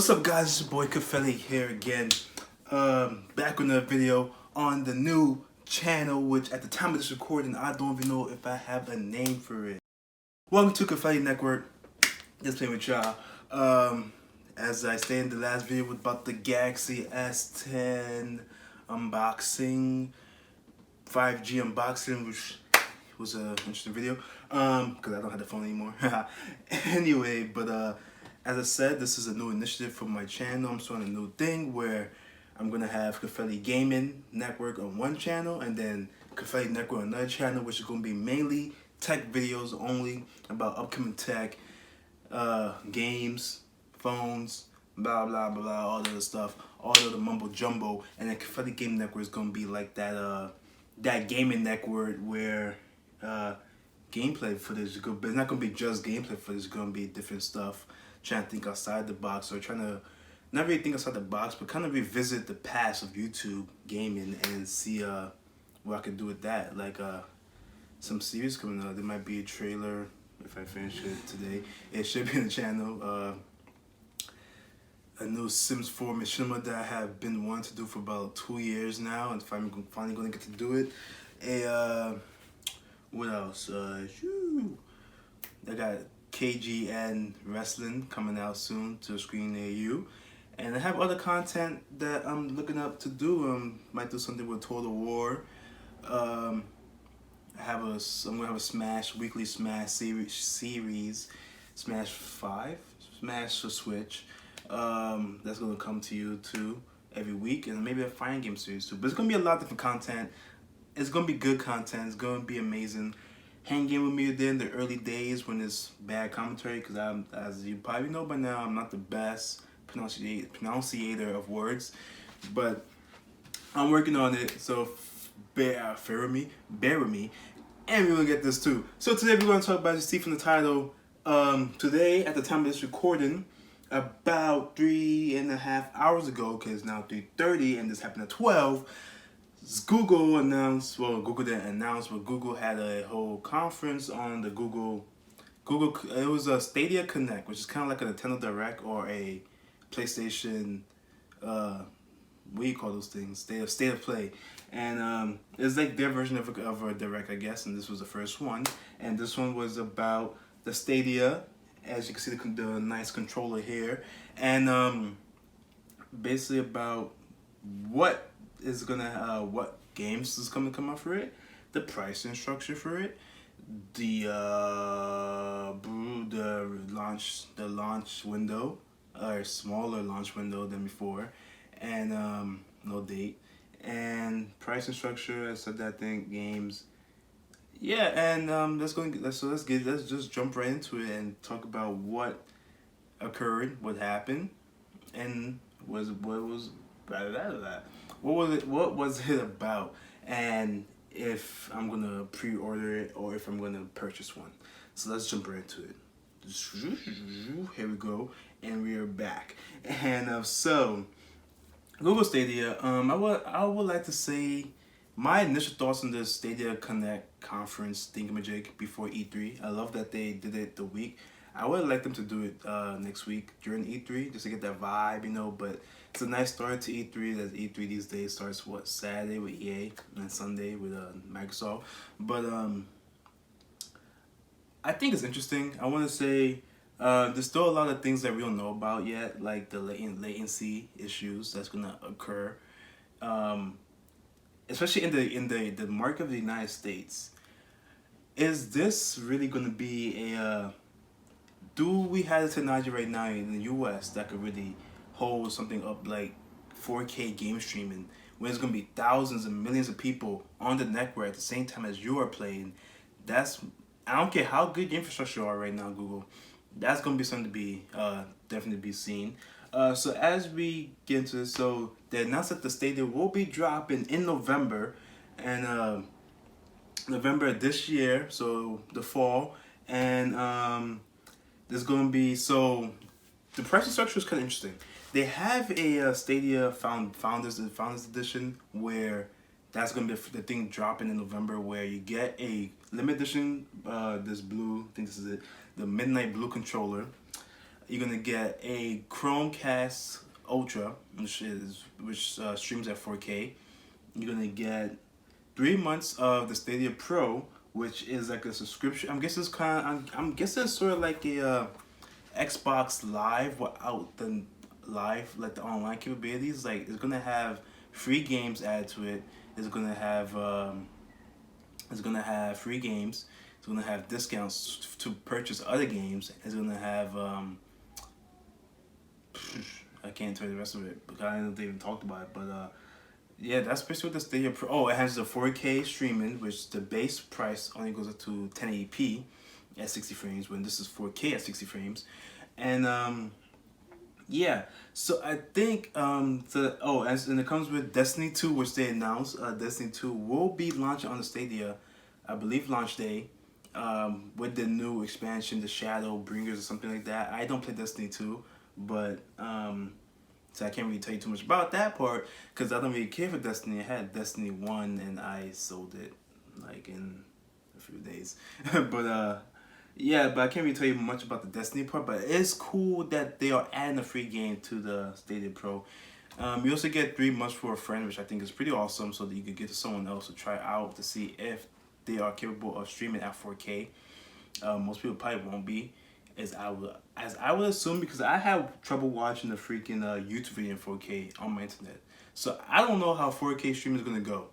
What's up, guys? It's your boy Kafele here again. Back with another video on the new channel, which at the time of this recording, I don't even know if I have a name for it. Welcome to Kafele Network. Just playing with y'all. As I stated in the last video about the Galaxy S10 unboxing, 5G unboxing, which was an interesting video. Because I don't have the phone anymore. Anyway, but as I said, this is a new initiative for my channel. I'm starting a new thing where I'm gonna have Kafele Gaming Network on one channel and then Kafele Network on another channel, which is gonna be mainly tech videos only about upcoming tech, games, phones, blah blah blah, all the other stuff, all of the mumbo jumbo. And then Kafele Gaming Network is gonna be like that that gaming network where gameplay footage is good, but it's not gonna be just gameplay footage. It's gonna be different stuff. Trying to think outside the box, or trying to not really think outside the box, but kind of revisit the past of YouTube gaming and see what I could do with that. Like some series coming out. There might be a trailer if I finish it today. It should be on the channel. A new Sims 4 machinima that I have been wanting to do for about 2 years now, and I'm finally going to get to do it. What else? I got KGN Wrestling coming out soon to a screen near you, and I have other content that I'm looking up to do. Might do something with Total War. I'm gonna have a weekly Smash series, Smash 5, Smash for Switch. That's gonna come to you too every week, and maybe a fighting game series too. But it's gonna be a lot of different content. It's gonna be good content. It's gonna be amazing. Hang in with me in the early days when it's bad commentary, because as you probably know by now, I'm not the best pronunciator of words, but I'm working on it. So bear with me, and we're gonna get this too. So today we're gonna talk about, you see from the title, today at the time of this recording, about 3.5 hours ago, because it's now 3:30 and this happened at 12. Google announced, well, Google didn't announce, but Google had a whole conference on the Google, it was a Stadia Connect, which is kind of like a Nintendo Direct or a PlayStation, what do you call those things? State of Play. And it's like their version of a Direct, I guess, and this was the first one. And this one was about the Stadia, as you can see the nice controller here, and basically about what games is going to come out for it, the pricing structure for it, the launch window, or smaller launch window than before, and no date, and pricing structure. I said that thing, games, yeah, and let's just jump right into it and talk about what occurred, what happened, and what was it about, and if I'm gonna pre-order it or if I'm gonna purchase one. So let's jump right into it. Here we go, and we are back. And so Google Stadia. I would like to say my initial thoughts on this Stadia Connect conference thingamajig before E3. I love that they did it the week. I would like them to do it next week during E3, just to get that vibe, you know. But it's a nice start to E3. That E3 these days starts Saturday with EA and Sunday with Microsoft. But I think it's interesting. I want to say there's still a lot of things that we don't know about yet, like the latency issues that's gonna occur, especially in the market of the United States. Is this really gonna be a do we have the technology right now in the US that could really hold something up like 4K game streaming, when there's gonna be thousands and millions of people on the network at the same time as you are playing? I don't care how good your infrastructure are right now, Google. That's gonna be something to be definitely be seen. So as we get into this, so they announced that the Stadia will be dropping in November, and November this year, so the fall, and there's gonna be, so the pricing structure is kind of interesting. They have a Stadia Founders Edition, where that's gonna be the thing dropping in November, where you get a limited edition, this blue, I think this is it, the Midnight Blue controller, You're gonna get a Chromecast Ultra, which streams at 4K. You're gonna get 3 months of the Stadia Pro, which is like a subscription. I'm guessing it's I'm guessing it's sort of like a Xbox Live without the live, like the online capabilities. Like it's gonna have free games added to it. It's gonna have free games. It's gonna have discounts to purchase other games. It's gonna have I can't tell you the rest of it because I don't know if they even talked about it. But yeah, that's basically what the Stadia Pro. Oh, it has the 4K streaming, which the base price only goes up to 1080p at 60 frames, when this is 4K at 60 frames, and yeah. So I think and it comes with Destiny 2, which they announced. Destiny 2 will be launching on the Stadia, I believe launch day, with the new expansion, the Shadow Bringers or something like that. I don't play Destiny 2, but so I can't really tell you too much about that part because I don't really care for Destiny. I had Destiny 1 and I sold it like in a few days. But yeah, but I can't really tell you much about the Destiny part, but it's cool that they are adding a free game to the Stadia Pro. You also get 3 months for a friend, which I think is pretty awesome, so that you could get to someone else to try out to see if they are capable of streaming at 4K. Most people probably won't be, as I would assume, because I have trouble watching the freaking YouTube video in 4K on my internet. So I don't know how 4K streaming is gonna go.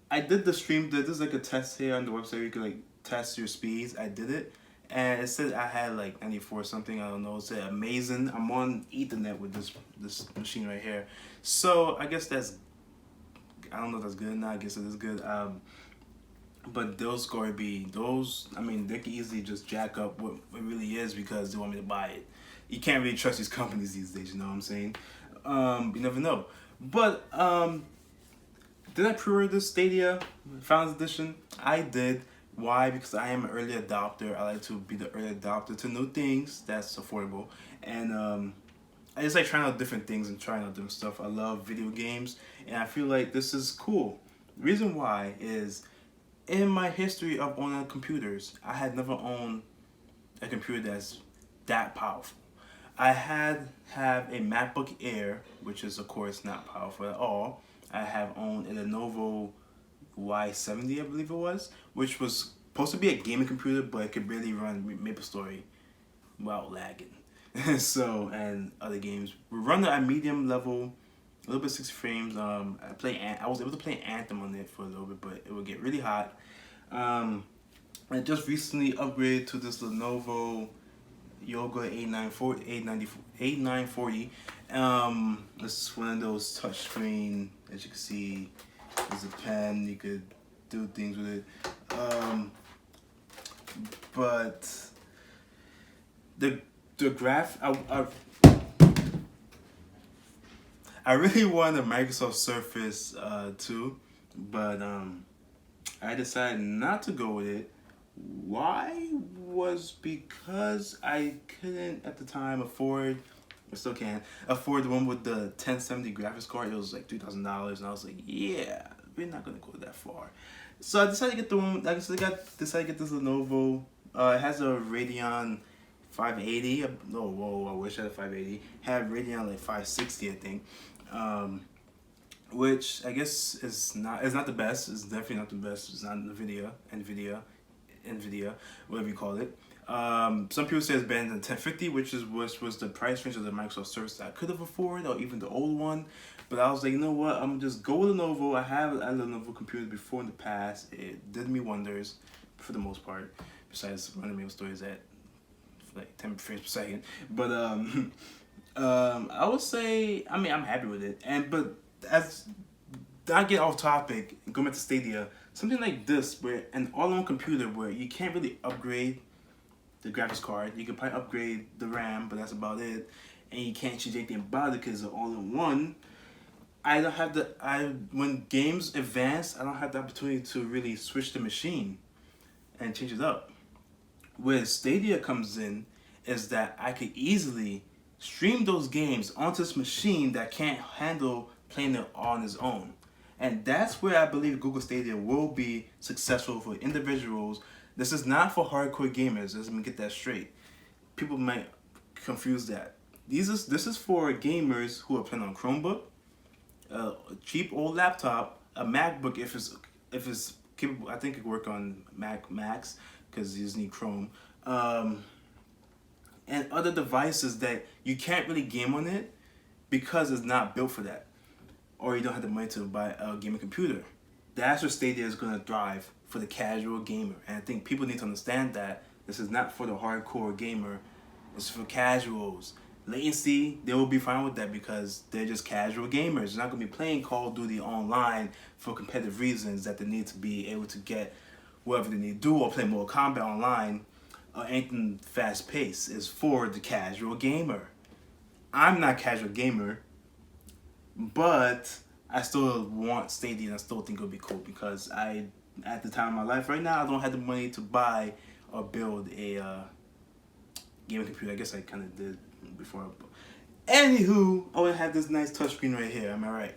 I did the stream. There's like a test here on the website where you can like test your speeds. I did it, and it said I had like 94 something. I don't know. It said amazing. I'm on Ethernet with this machine right here. So I guess that's, I don't know if that's good or not. I guess it is good. But those going to be those. I mean, they can easily just jack up what it really is because they want me to buy it. You can't really trust these companies these days. You know what I'm saying? You never know. But did I pre-order this Stadia Founders Edition? I did. Why? Because I am an early adopter. I like to be the early adopter to new things that's affordable, and I just like trying out different things and trying out different stuff. I love video games, and I feel like this is cool. Reason why is, in my history of owning computers, I had never owned a computer that's that powerful. I have a MacBook Air, which is of course not powerful at all. I have owned a Lenovo Y70, I believe it was, which was supposed to be a gaming computer, but it could barely run MapleStory without lagging. So, and other games. We run it at medium level, a little bit 60 frames. I was able to play Anthem on it for a little bit, but it would get really hot. I just recently upgraded to this Lenovo Yoga 8940. This is one of those touchscreen, as you can see. There's a pen, you could do things with it. But the graph, I really wanted a Microsoft Surface 2, but I decided not to go with it. Why? Was because I couldn't at the time afford, I still can't afford the one with the 1070 graphics card. It was like $3,000, and I was like, yeah, we're not gonna go that far. So I decided to get the one. Like I said, decided to get this Lenovo. It has a Radeon 580. Oh, whoa! I wish I had a 580. Had Radeon like 560, I think. Which I guess is not. It's not the best. It's definitely not the best. It's not Nvidia, whatever you call it. Some people say it's better than 1050, which was the price range of the Microsoft Surface that I could have afforded, or even the old one. But I was like, you know what? I'm just go with Lenovo. I have a Lenovo computer before in the past. It did me wonders, for the most part. Besides running MapleStory at like 10 frames per second. But I would say, I mean, I'm happy with it. But as I get off topic, going back to Stadia, something like this, where an all-in-one computer where you can't really upgrade the graphics card, you can probably upgrade the RAM, but that's about it, and you can't change anything about it because it's all-in-one. I don't have when games advance, I don't have the opportunity to really switch the machine and change it up. Where Stadia comes in is that I could easily stream those games onto this machine that can't handle playing it on its own. And that's where I believe Google Stadia will be successful for individuals. This is not for hardcore gamers. Let's get that straight. People might confuse that. This is for gamers who are playing on Chromebook, a cheap old laptop, a MacBook if it's capable. I think it could work on Macs because you just need Chrome, and other devices that you can't really game on it because it's not built for that, or you don't have the money to buy a gaming computer. That's where Stadia is going to thrive for the casual gamer, and I think people need to understand that this is not for the hardcore gamer. It's for casuals. Latency, they will be fine with that because they're just casual gamers. They're not going to be playing Call of Duty online for competitive reasons that they need to be able to get whatever they need to do or play Mortal Kombat online or anything fast paced. It's for the casual gamer. I'm not a casual gamer, but I still want Stadia and I still think it'll be cool because at the time of my life right now, I don't have the money to buy or build a gaming computer. I guess I kind of did before. Anywho, I would have this nice touchscreen right here. Am I right?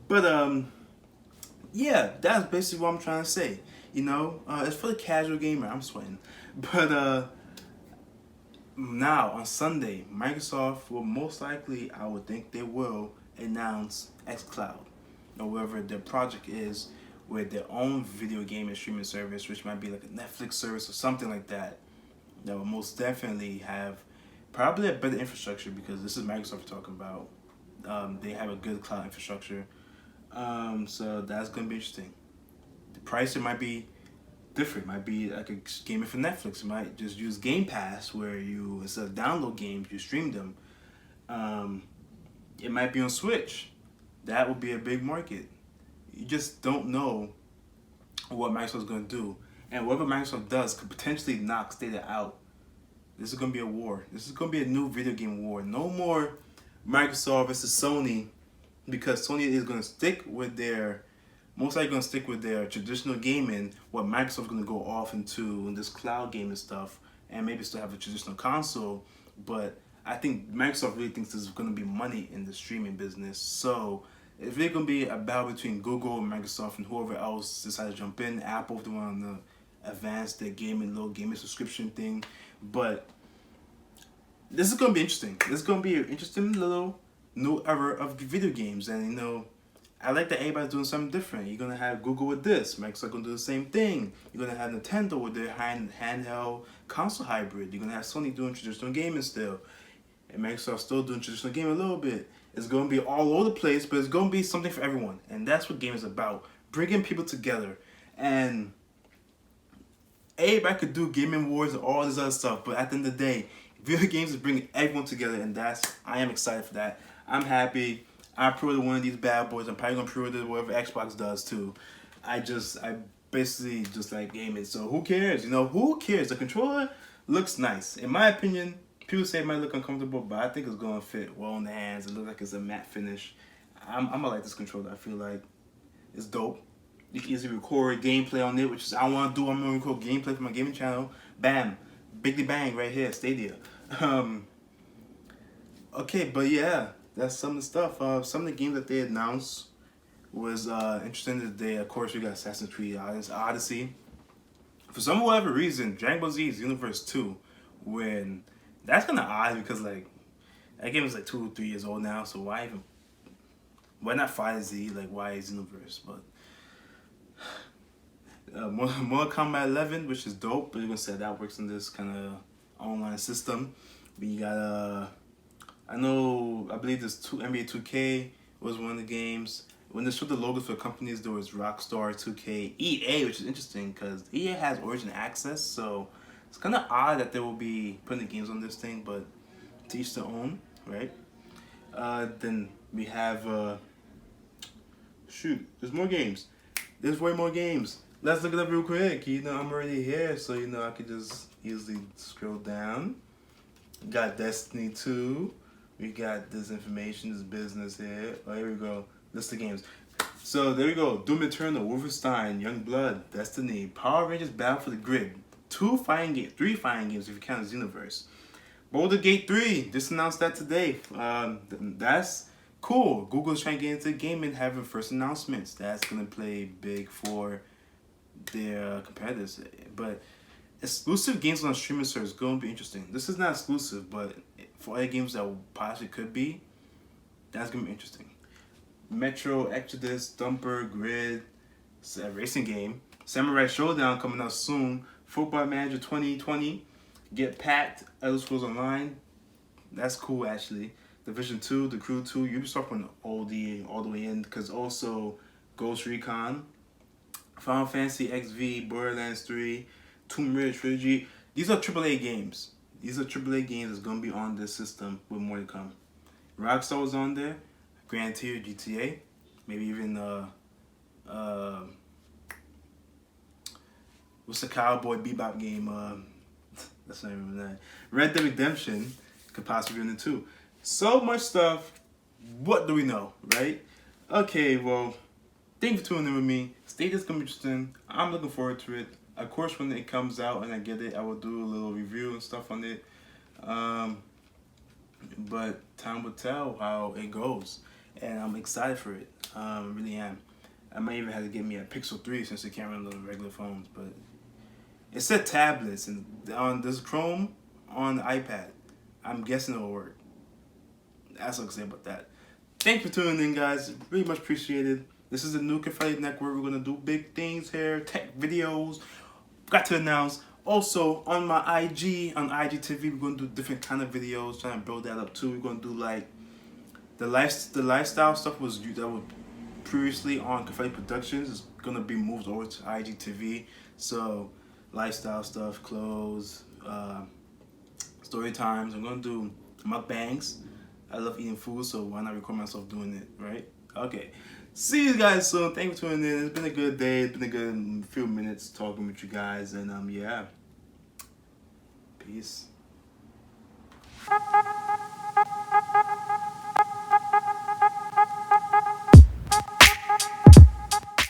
But yeah, that's basically what I'm trying to say. You know, it's for the casual gamer. I'm sweating. But now on Sunday, Microsoft will most likely, I would think they will announce xCloud or whatever their project is with their own video game and streaming service, which might be like a Netflix service or something like that. That will most definitely have probably a better infrastructure because this is Microsoft talking about. They have a good cloud infrastructure. So that's going to be interesting. The pricing might be different. It might be like a gaming for Netflix. You might just use Game Pass where you, instead of download games, you stream them. It might be on Switch. That would be a big market. You just don't know what Microsoft's going to do. And whatever Microsoft does could potentially knock Stadia out. This is going to be a war. This is going to be a new video game war. No more Microsoft versus Sony, because Sony is going to stick with their, most likely going to stick with their traditional gaming, what Microsoft is going to go off into this cloud gaming stuff, and maybe still have a traditional console. But I think Microsoft really thinks there's going to be money in the streaming business. So it's really going to be a battle between Google and Microsoft and whoever else decides to jump in. Apple, if they want to advance their little gaming subscription thing. But this is going to be interesting. This is going to be an interesting little new era of video games. And, you know, I like that everybody's doing something different. You're going to have Google with this. Microsoft going to do the same thing. You're going to have Nintendo with their handheld console hybrid. You're going to have Sony doing traditional gaming still. And Microsoft still doing traditional gaming a little bit. It's going to be all over the place, but it's going to be something for everyone. And that's what gaming is about. Bringing people together. And everybody could do gaming wars and all this other stuff, but at the end of the day, video games is bringing everyone together, and I am excited for that. I'm happy. I pre-ordered one of these bad boys. I'm probably gonna pre-order whatever Xbox does too. I basically just like gaming. So who cares? You know, who cares? The controller looks nice. In my opinion, people say it might look uncomfortable, but I think it's gonna fit well in the hands. It looks like it's a matte finish. I'm gonna like this controller. I feel like it's dope. You can easily record gameplay on it, which is I want to do. I'm going to record gameplay for my gaming channel. Bam. Bigly bang right here, Stadia. Okay, but yeah, that's some of the stuff. Some of the games that they announced was interesting today. Of course, we got Assassin's Creed Odyssey. For some whatever reason, Dragon Ball Z's Universe 2, when that's kind of odd because like that game is like 2 or 3 years old now. So why not 5Z? Like why is Universe? But Mortal Kombat 11, which is dope, but you're gonna say that works in this kind of online system. But you got I believe this NBA 2K was one of the games. When they showed the logos for companies, there was Rockstar, 2K, EA, which is interesting because EA has Origin Access, so it's kind of odd that they will be putting the games on this thing, but to each their own, right? Then we have there's more games. There's way more games. Let's look it up real quick. You know, I'm already here, so you know I could just easily scroll down. We got Destiny 2. We got this information, this business here. Oh, here we go. List of games. So there we go. Doom Eternal, Wolfenstein, Youngblood, Destiny, Power Rangers Battle for the Grid. 3 fighting games if you count Xenoverse. Boulder Gate 3, just announced that today. That's cool. Google's trying to get into gaming, having first announcements. That's gonna play big for their competitors. But exclusive games on streaming service is gonna be interesting. This is not exclusive, but for other games that possibly could be. That's gonna be interesting. Metro Exodus, Dumper, Grid, it's a racing game. Samurai Showdown coming out soon. Football Manager 2020, Get Packed, Elder Scrolls Online. That's cool actually. Division 2, The Crew 2, Ubisoft went all the way in, because also Ghost Recon, Final Fantasy XV, Borderlands 3, Tomb Raider Trilogy. These are AAA games. These are AAA games that's gonna be on this system with more to come. Rockstar was on there, Grand Tier, GTA, maybe even what's the Cowboy Bebop game? That's not even that. Red Dead Redemption could possibly be in it too. So much stuff. What do we know, right? Okay, well, thank you for tuning in with me. Stadia's gonna be interesting. I'm looking forward to it. Of course, when it comes out and I get it, I will do a little review and stuff on it. But time will tell how it goes, and I'm excited for it. Really am. I might even have to get me a Pixel 3 since it can't run on regular phones. But it said tablets, and on this Chrome on the iPad, I'm guessing it'll work. That's what I can say about that. Thank you for tuning in, guys. Really much appreciated. This is the new Kafele Network. We're gonna do big things here, tech videos. Got to announce. Also on my IG, on IGTV, we're gonna do different kind of videos, trying to build that up too. We're gonna do like the lifestyle stuff that was previously on Kafele Productions is gonna be moved over to IGTV. So lifestyle stuff, clothes, story times. I'm gonna do mukbangs. I love eating food, so why not record myself doing it, right? Okay. See you guys soon. Thank you for tuning in. It's been a good day. It's been a good few minutes talking with you guys, and yeah. Peace.